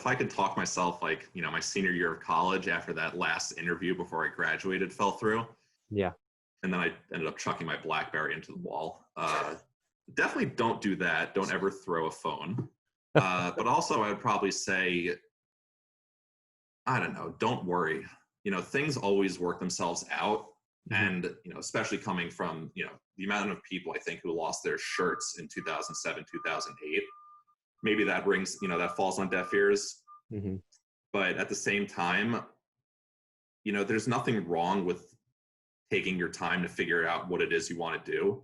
if I could talk myself, like, my senior year of college after that last interview before I graduated fell through. Yeah. And then I ended up chucking my BlackBerry into the wall. Definitely don't do that. Don't ever throw a phone. But also I would probably say, I don't know, don't worry. Things always work themselves out. And, especially coming from, the amount of people I think who lost their shirts in 2007, 2008, maybe that rings, that falls on deaf ears. Mm-hmm. But at the same time, there's nothing wrong with taking your time to figure out what it is you want to do.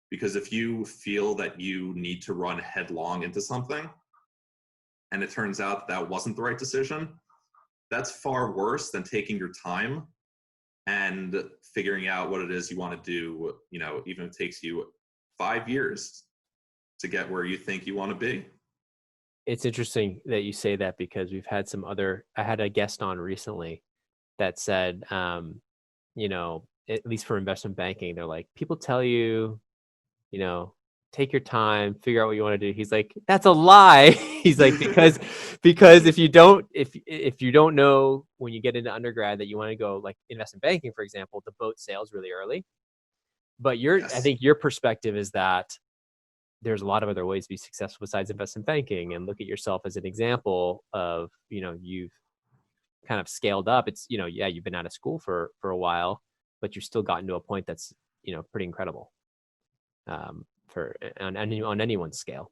Because if you feel that you need to run headlong into something, and it turns out that wasn't the right decision, that's far worse than taking your time and figuring out what it is you want to do, even if it takes you 5 years to get where you think you want to be. It's interesting that you say that, because we've had I had a guest on recently that said, at least for investment banking, they're like, people tell you, take your time, figure out what you want to do. He's like, that's a lie. He's like, because if you don't know when you get into undergrad that you want to go like investment banking, for example, the boat sails really early. But Yes. I think your perspective is that there's a lot of other ways to be successful besides investment banking, and look at yourself as an example of, you've kind of scaled up. It's, you've been out of school for a while, but you've still gotten to a point that's, pretty incredible on anyone's scale.